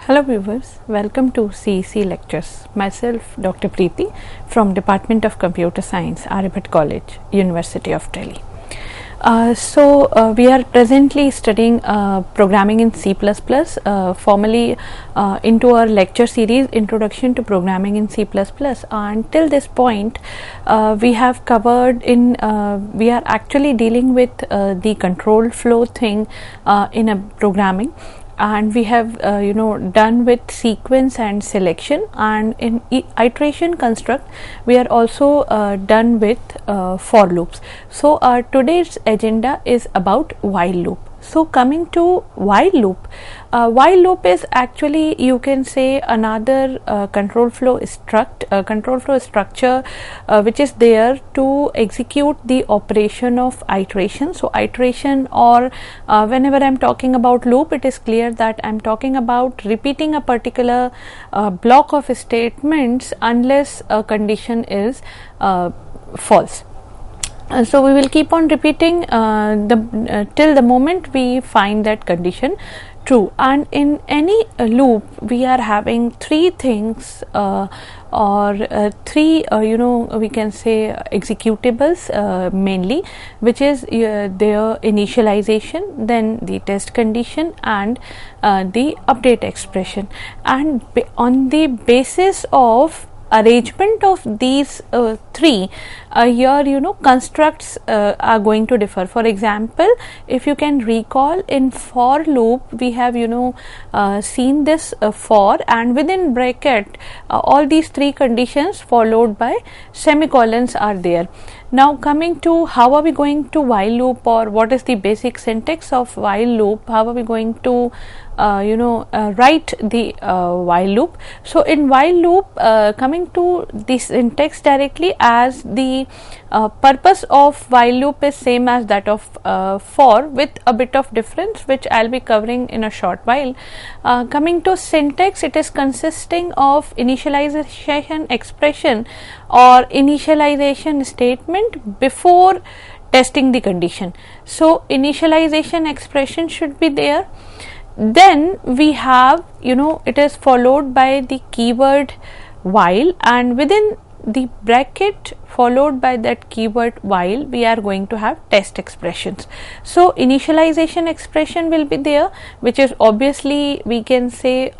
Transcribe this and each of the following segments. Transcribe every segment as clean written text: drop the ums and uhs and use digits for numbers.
Hello viewers, welcome to CEC lectures. Myself Dr. Preeti from Department of Computer Science, Aryabhat College, University of Delhi. We are presently studying programming in C++, formally into our lecture series Introduction to Programming in C++. Until this point, we have covered we are actually dealing with the control flow thing in a programming. And we have done with sequence and selection, and in iteration construct we are also done with for loops. So today's agenda is about while loop. So coming to while loop is actually, you can say, another control flow structure which is there to execute the operation of iteration. So iteration, or whenever I am talking about loop, it is clear that I am talking about repeating a particular block of statements unless a condition is false. So we will keep on repeating till the moment we find that condition true. And in any loop we are having three things three we can say executables mainly, which is their initialization, then the test condition, and the update expression. And on the basis of arrangement of these three, here constructs are going to differ. For example, if you can recall, in for loop we have seen this for, and within bracket all these three conditions followed by semicolons are there. Now coming to how are we going to while loop, or what is the basic syntax of while loop, how are we going to write the while loop. So in while loop, coming to the syntax directly, as the purpose of while loop is same as that of for, with a bit of difference which I'll be covering in a short while. Coming to syntax, it is consisting of initialization expression or initialization statement before testing the condition. So initialization expression should be there. Then we have it is followed by the keyword while, and within the bracket followed by that keyword while we are going to have test expressions. So initialization expression will be there, which is obviously, we can say,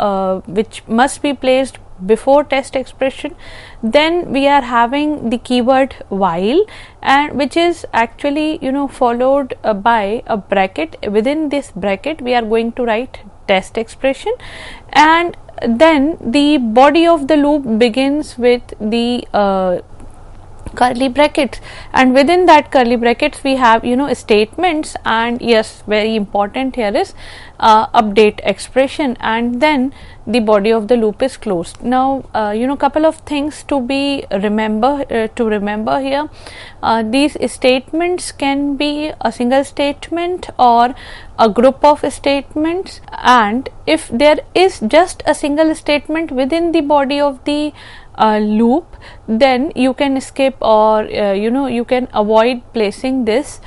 which must be placed before test expression. Then we are having the keyword while, and which is actually followed by a bracket. Within this bracket we are going to write test expression, and then the body of the loop begins with the curly brackets, and within that curly brackets we have statements, and yes, very important here is update expression, and then the body of the loop is closed. Now couple of things to be remember here. These statements can be a single statement or a group of statements, and if there is just a single statement within the body of the loop, then you can skip, or you can avoid placing this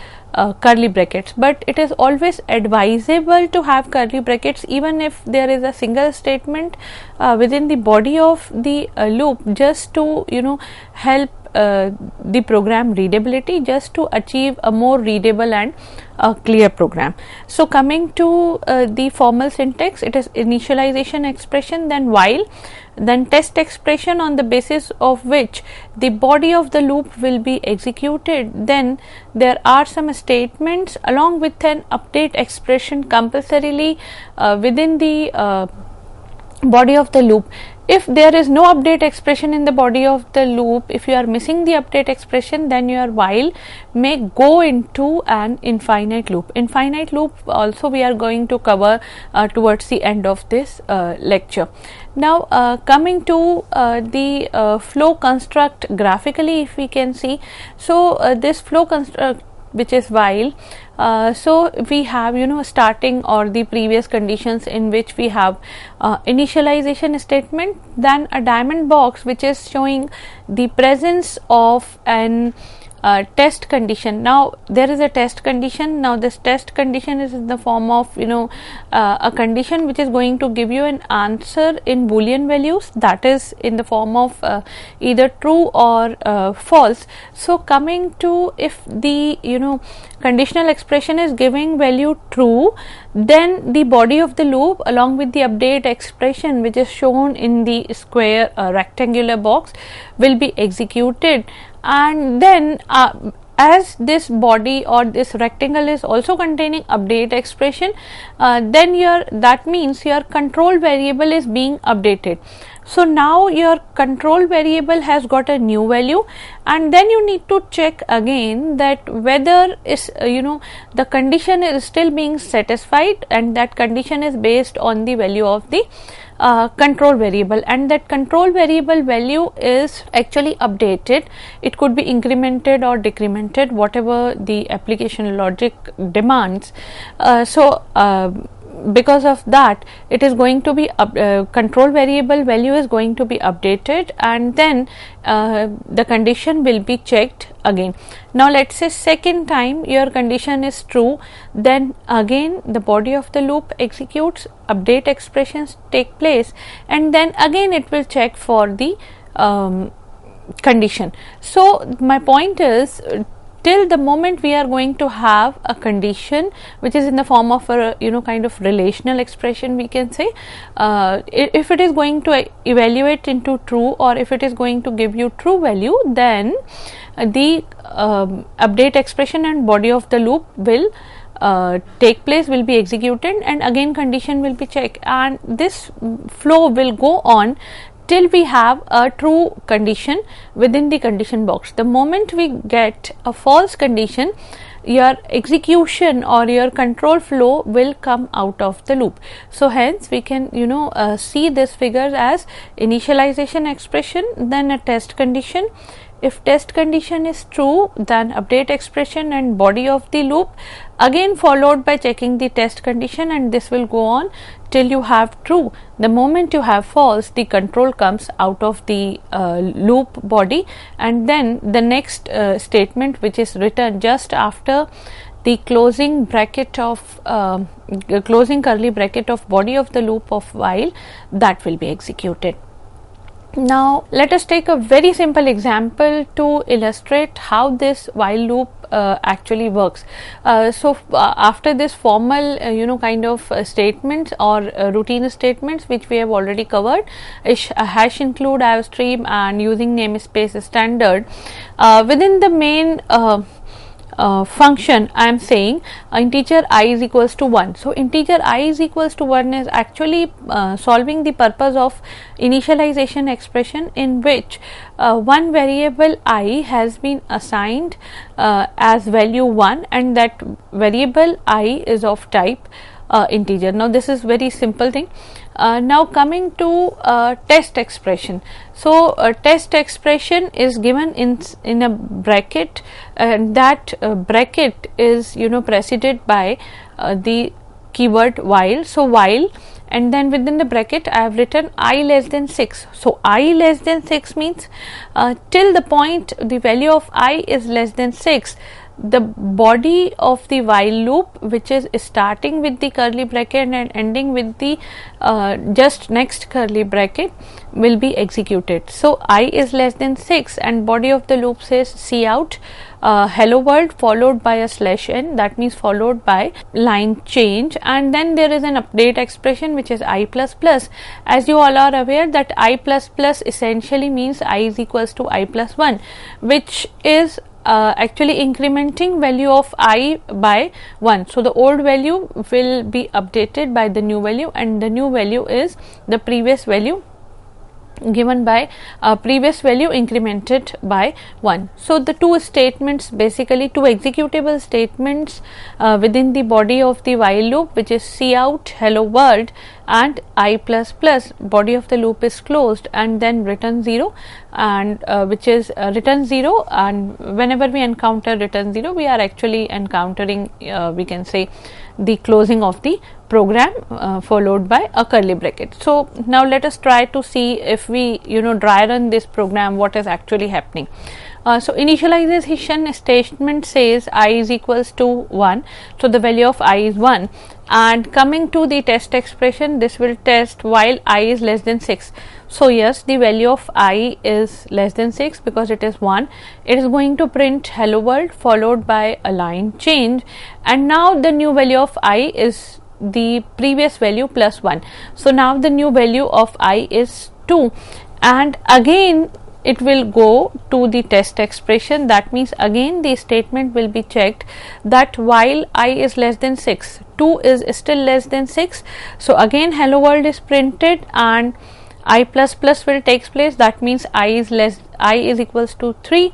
curly brackets. But it is always advisable to have curly brackets even if there is a single statement within the body of the loop, just to help the program readability, just to achieve a more readable and clear program. So coming to the formal syntax, it is initialization expression, then while, then test expression, on the basis of which the body of the loop will be executed. Then there are some statements along with an update expression compulsorily within the body of the loop. If there is no update expression in the body of the loop, if you are missing the update expression, then your while may go into an infinite loop. Infinite loop also we are going to cover towards the end of this lecture. Now coming to the flow construct graphically, if we can see, so this flow construct, which is while, so we have starting or the previous conditions in which we have initialization statement, then a diamond box which is showing the presence of an test condition. Now there is a test condition. Now this test condition is in the form of a condition which is going to give you an answer in Boolean values, that is in the form of either true or false. So coming to, if the conditional expression is giving value true, then the body of the loop along with the update expression which is shown in the square rectangular box will be executed, and then as this body or this rectangle is also containing update expression, then that means your control variable is being updated. So now your control variable has got a new value, and then you need to check again that whether is the condition is still being satisfied, and that condition is based on the value of the control variable, and that control variable value is actually updated. It could be incremented or decremented, whatever the application logic demands. Because of that, it is going to be control variable value is going to be updated, and then the condition will be checked again. Now let's say second time your condition is true, then again the body of the loop executes, update expressions take place, and then again it will check for the condition. So my point is, till the moment we are going to have a condition which is in the form of a kind of relational expression, we can say, if it is going to evaluate into true, or if it is going to give you true value, then the update expression and body of the loop will take place, will be executed, and again condition will be checked, and this flow will go on till we have a true condition within the condition box. The moment we get a false condition, your execution or your control flow will come out of the loop. So hence we can see this figure as initialization expression, then a test condition. If test condition is true, then update expression and body of the loop, again followed by checking the test condition, and this will go on till you have true. The moment you have false, the control comes out of the loop body, and then the next statement which is written just after the closing bracket of closing curly bracket of body of the loop of while, that will be executed. Now let us take a very simple example to illustrate how this while loop actually works. After this formal kind of statements or routine statements which we have already covered, hash include, iostream, and using namespace standard, within the main function I am saying integer I is equals to 1. So integer I is equals to 1 is actually solving the purpose of initialization expression, in which one variable I has been assigned as value 1, and that variable I is of type integer. Now this is very simple thing. Now coming to test expression. So test expression is given in a bracket, and that bracket is preceded by the keyword while. So while, and then within the bracket I have written I less than 6. So I less than 6 means till the point the value of I is less than 6, the body of the while loop, which is starting with the curly bracket and ending with the just next curly bracket, will be executed. So I is less than 6, and body of the loop says cout hello world followed by a /n, that means followed by line change, and then there is an update expression which is I plus plus. As you all are aware that I plus plus essentially means I is equals to I plus 1, which is actually incrementing value of I by 1. So the old value will be updated by the new value, and the new value is the previous value given by previous value incremented by 1. So the two statements, basically two executable statements within the body of the while loop, which is cout hello world and I plus plus, body of the loop is closed, and then return 0, and which is return 0, and whenever we encounter return 0, we are actually encountering we can say the closing of the program followed by a curly bracket. So now let us try to see if we dry run this program, what is actually happening. So initialization statement says I is equals to 1, so the value of I is 1, and coming to the test expression, this will test while I is less than 6. So yes, the value of I is less than 6 because it is 1. It is going to print hello world followed by a line change, and now the new value of I is the previous value plus 1. So now the new value of I is 2, and again it will go to the test expression. That means again the statement will be checked that while I is less than 6, 2 is still less than 6. So again hello world is printed and I plus plus will takes place. That means I is equals to 3.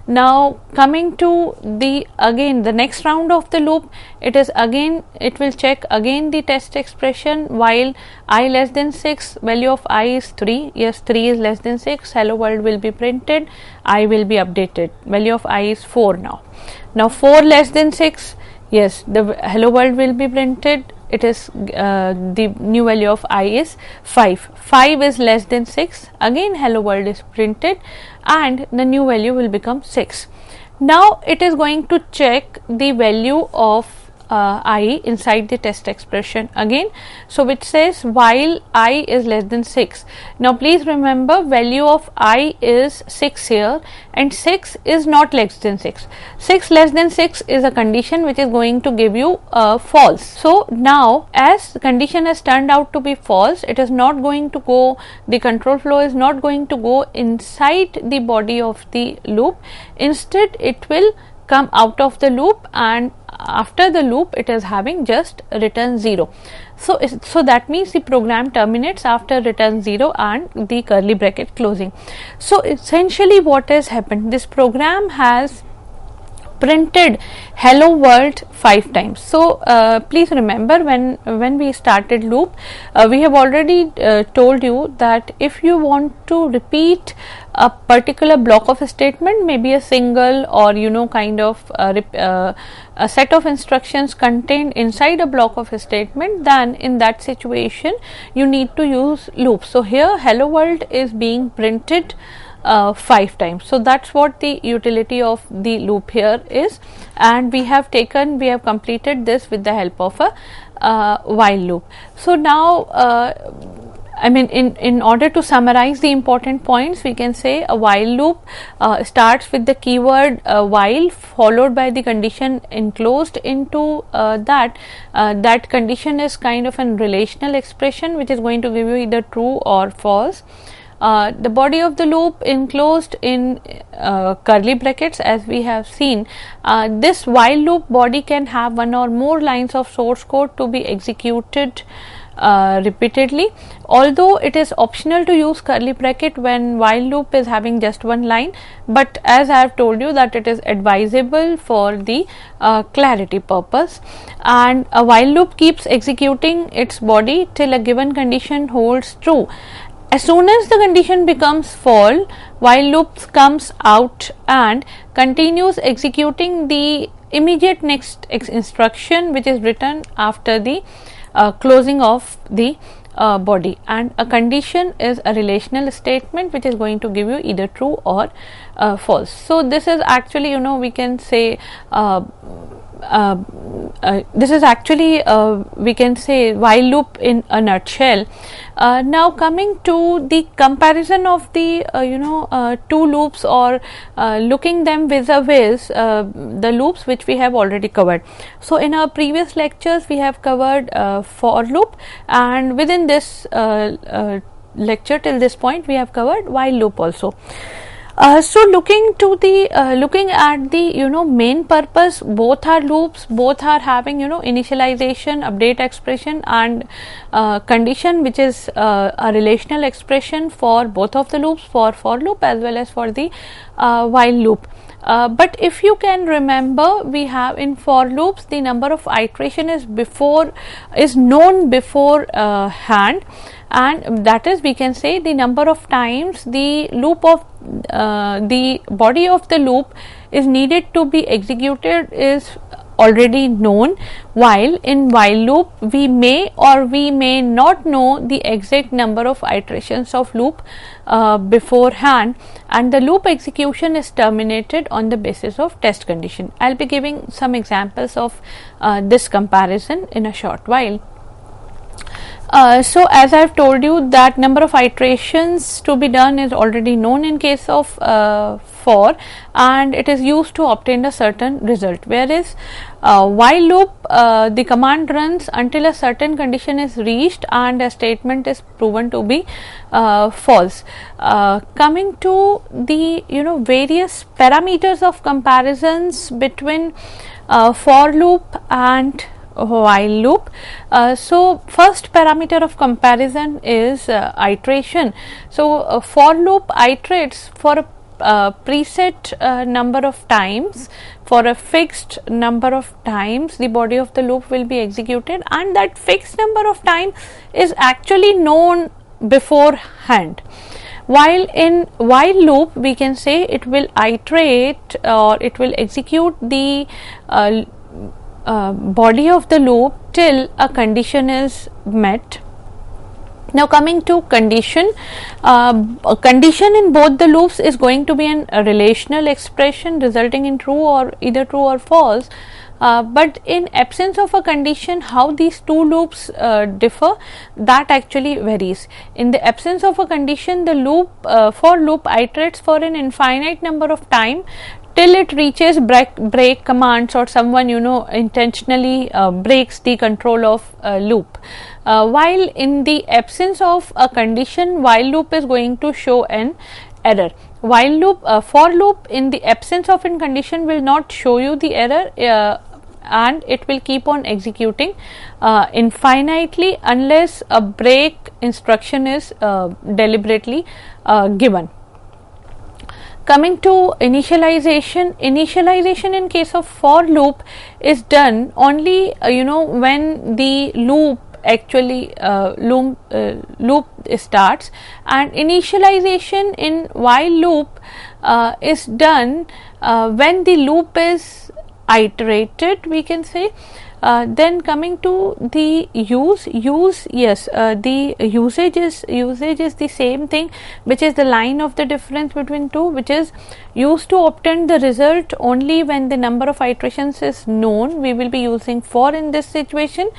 Now coming to the again the next round of the loop, it will check again the test expression while I less than 6, value of I is 3. Yes, 3 is less than 6, hello world will be printed, I will be updated, value of I is 4 now. Now 4 less than 6, yes, the hello world will be printed, it is the new value of I is 5. 5 is less than 6, again hello world is printed and the new value will become 6. Now it is going to check the value of I inside the test expression again, so which says while I is less than 6. Now please remember value of I is 6 here, and 6 is not less than 6. 6 less than 6 is a condition which is going to give you false. So now as the condition has turned out to be false, it is not going to go, the control flow is not going to go inside the body of the loop. Instead it will come out of the loop, and after the loop it is having just return 0. So that means the program terminates after return 0 and the curly bracket closing. So essentially what has happened, this program has printed hello world 5 times. So please remember when we started loop, we have already told you that if you want to repeat a particular block of a statement, maybe a single or kind of a set of instructions contained inside a block of a statement, then in that situation you need to use loop. So here hello world is being printed 5 times. So that's what the utility of the loop here is, and we have completed this with the help of a while loop. So now in order to summarize the important points, we can say a while loop starts with the keyword while followed by the condition enclosed into that condition is kind of a relational expression which is going to give you either true or false. The body of the loop enclosed in curly brackets, as we have seen. This while loop body can have one or more lines of source code to be executed repeatedly, although it is optional to use curly bracket when while loop is having just one line, but as I have told you that it is advisable for the clarity purpose. And a while loop keeps executing its body till a given condition holds true. As soon as the condition becomes false, while loop comes out and continues executing the immediate next instruction which is written after the closing of the body. And a condition is a relational statement which is going to give you either true or false. So this is actually we can say this is actually we can say while loop in a nutshell. Now coming to the comparison of the two loops, or looking them vis-a-vis the loops which we have already covered. So in our previous lectures we have covered for loop, and within this lecture till this point we have covered while loop also. So looking at the main purpose, both are loops, both are having initialization, update expression, and condition, which is a relational expression for both of the loops, for loop as well as for the while loop. But if you can remember, we have in for loops the number of iteration is known before hand, and that is, we can say, the number of times the loop of the body of the loop is needed to be executed is already known, while in while loop we may or we may not know the exact number of iterations of loop beforehand, and the loop execution is terminated on the basis of test condition. I will be giving some examples of this comparison in a short while. So as I have told you, that number of iterations to be done is already known in case of for, and it is used to obtain a certain result, whereas while loop the command runs until a certain condition is reached and a statement is proven to be false. Coming to the various parameters of comparisons between for loop and while loop. So first parameter of comparison is iteration. So for loop iterates for a preset number of times, for a fixed number of times the body of the loop will be executed, and that fixed number of time is actually known beforehand. While in while loop, we can say it will iterate or it will execute the body of the loop till a condition is met. Now coming to condition, a condition in both the loops is going to be a relational expression resulting in true or either true or false. But in absence of a condition, how these two loops differ, that actually varies. In the absence of a condition, the loop for loop iterates for an infinite number of time till it reaches break commands, or someone intentionally breaks the control of loop. While in the absence of a condition, while loop is going to show an error. While loop for loop in the absence of a condition will not show you the error, and it will keep on executing infinitely unless a break instruction is deliberately given. Coming to initialization, initialization in case of for loop is done only when the loop actually loop starts, and initialization in while loop is done when the loop is iterated, we can say. Then coming to the use, yes, the usage is the same thing, which is the line of the difference between two, which is used to obtain the result only when the number of iterations is known. We will be using for in this situation,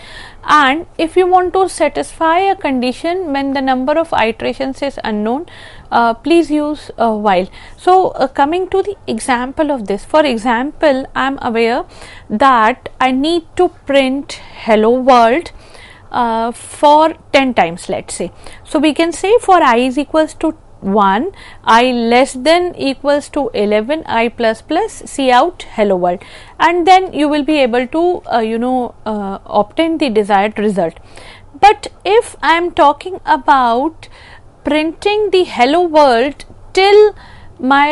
and if you want to satisfy a condition when the number of iterations is unknown, please use while. So coming to the example of this, for example, I am aware that I need to print hello world for 10 times, let's say. So we can say for I is equals to 1, I less than equals to 11, I plus plus see out hello world, and then you will be able to obtain the desired result. But if I am talking about printing the hello world till my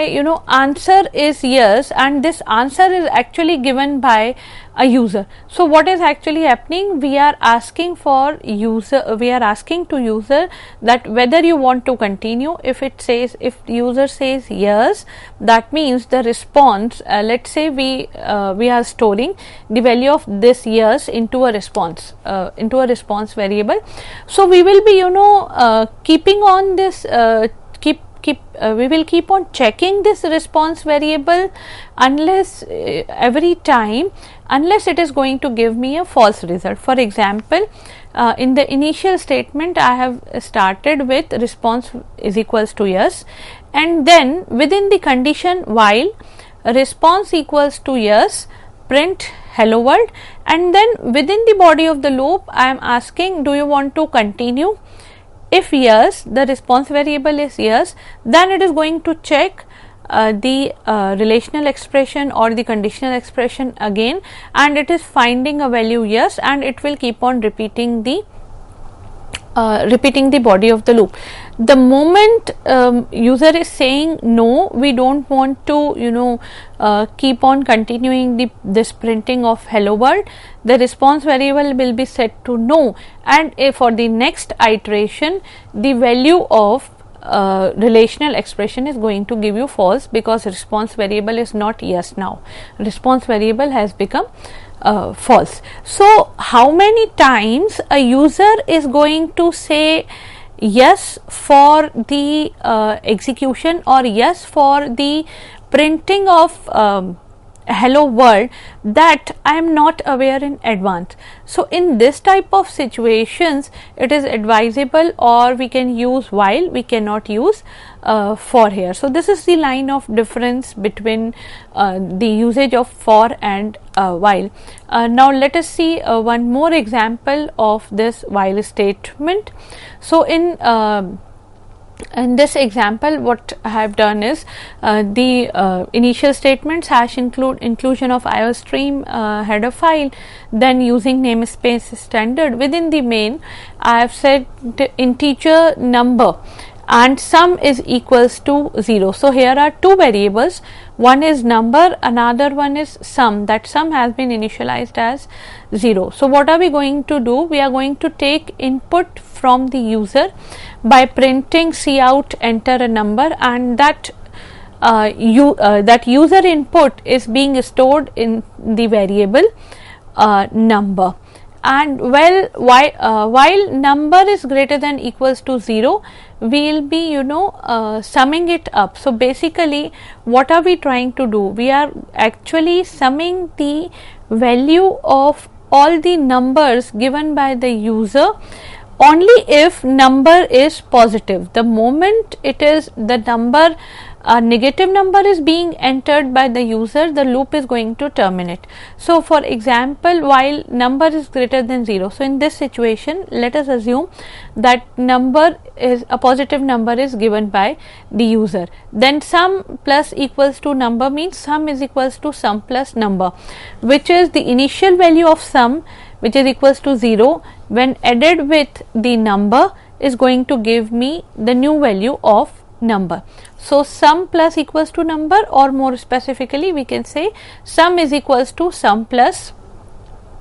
answer is yes, and this answer is actually given by a user. So what is actually happening, we are asking to user that whether you want to continue. If the user says yes, that means the response, let's say we are storing the value of this yes into a response variable. So we will be keeping on this we will keep on checking this response variable unless every time, unless it is going to give me a false result. For example, in the initial statement I have started with response is equals to yes, and then within the condition while response equals to yes, print hello world, and then within the body of the loop I am asking, do you want to continue? If yes, the response variable is yes, then it is going to check the relational expression or the conditional expression again, and it is finding a value yes, and it will keep on repeating the body of the loop. The moment user is saying no, we don't want to keep on continuing this printing of hello world, the response variable will be set to no, and for the next iteration the value of relational expression is going to give you false, because response variable is not yes now, response variable has become false. So, how many times a user is going to say yes for the execution or yes for the printing of hello world, that I am not aware in advance. So, in this type of situations it is advisable, or we can use while, we cannot use for here. So, this is the line of difference between the usage of for and while. Now, let us see one more example of this while statement. So, in this example, what I have done is the initial statements hash inclusion of IOStream header file, then using namespace standard within the main I have said integer number and sum is equals to 0. So, here are two variables, one is number, another one is sum. That sum has been initialized as 0. So, what are we going to do? We are going to take input from the user by printing cout enter a number, and that that user input is being stored in the variable number. And while number is greater than equals to 0, we will be summing it up. So, basically what are we trying to do? We are actually summing the value of all the numbers given by the user only if number is positive. The moment it is the number, a negative number is being entered by the user, the loop is going to terminate. So, for example, while number is greater than 0, so in this situation let us assume that number is a positive number is given by the user, then sum plus equals to number means sum is equals to sum plus number, which is the initial value of sum, which is equals to 0, when added with the number is going to give me the new value of number. So, sum plus equals to number, or more specifically we can say sum is equals to sum plus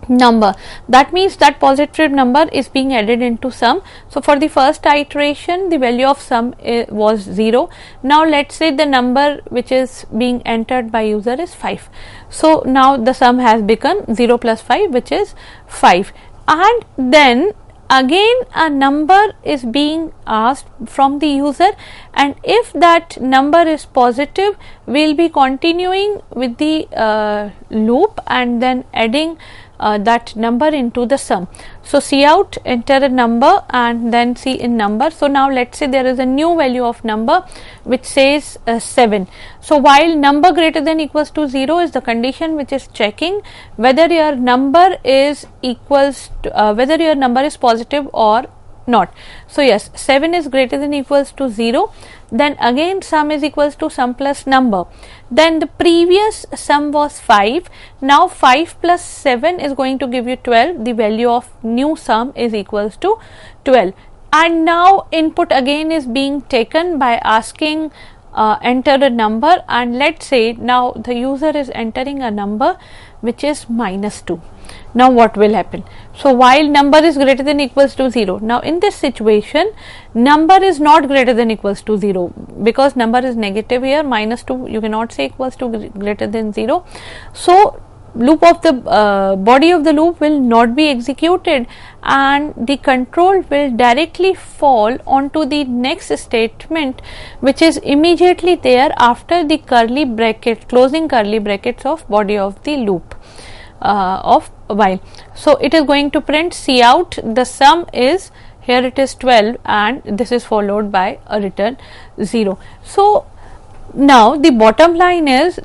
number. That means that positive number is being added into sum. So, for the first iteration the value of sum was 0. Now, let us say the number which is being entered by user is 5. So, now the sum has become 0 plus 5, which is 5, and then again a number is being asked from the user, and if that number is positive we will be continuing with the loop and then adding that number into the sum. So, cout enter a number and then see in number. So, now let us say there is a new value of number which says 7. So, while number greater than equals to 0 is the condition which is checking whether your number is equals to, whether your number is positive or not. So, yes, 7 is greater than equals to 0, then again sum is equals to sum plus number, then the previous sum was 5, now 5 plus 7 is going to give you 12, the value of new sum is equals to 12, and now input again is being taken by asking enter a number, and let us say now the user is entering a number which is -2. Now, what will happen? So, while number is greater than equals to 0, now in this situation number is not greater than equals to 0, because number is negative here, -2 you cannot say equals to greater than 0. So, loop of the body of the loop will not be executed, and the control will directly fall onto the next statement which is immediately there after the curly bracket, closing curly brackets of body of the loop of while. So, it is going to print cout, the sum is here, it is 12, and this is followed by a return 0. So, now the bottom line is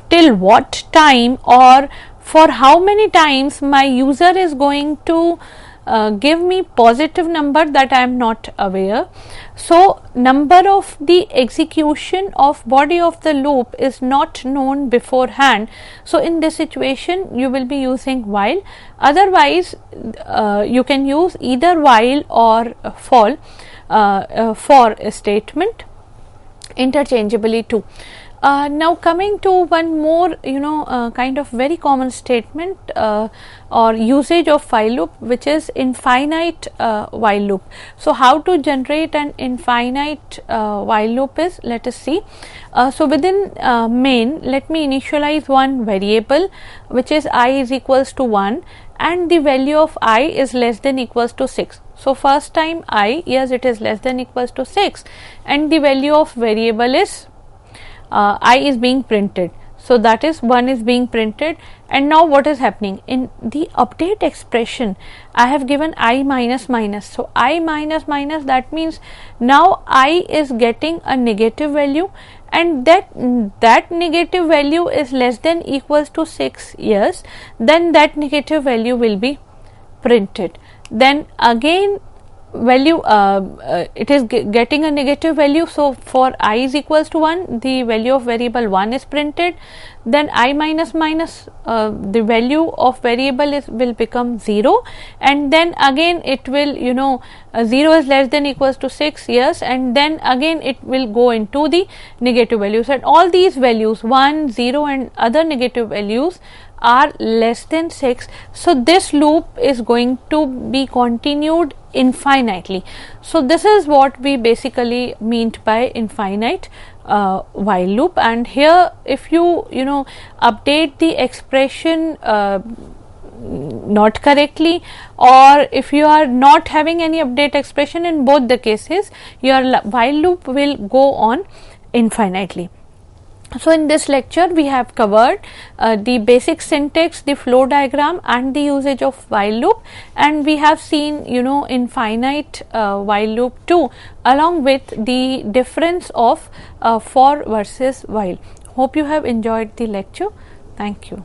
till what time or for how many times my user is going to give me positive number that I am not aware. So number of the execution of body of the loop is not known beforehand. So in this situation you will be using while. Otherwise you can use either while or for a statement interchangeably too. Now coming to one more kind of very common statement or usage of while loop, which is infinite while loop. So how to generate an infinite while loop is, let us see. So within main, let me initialize one variable which is I is equals to 1 and the value of I is less than equals to 6. So first time I, yes, it is less than equals to 6 and the value of variable is I is being printed. So that is 1 is being printed, and now what is happening in the update expression? I have given I minus minus. So I minus minus, that means now I is getting a negative value, and that negative value is less than equals to 6 years. Then that negative value will be printed. Then again value it is getting a negative value. So for I is equals to 1, the value of variable 1 is printed. Then I minus minus, the value of variable will become 0, and then again it will 0 is less than equals to 6, yes, and then again it will go into the negative values, and all these values 1, 0 and other negative values are less than 6. So this loop is going to be continued infinitely. So this is what we basically meant by infinite while loop. And here if you update the expression not correctly, or if you are not having any update expression, in both the cases your while loop will go on infinitely. So in this lecture we have covered the basic syntax, the flow diagram and the usage of while loop, and we have seen infinite while loop too, along with the difference of for versus while. Hope you have enjoyed the lecture. Thank you.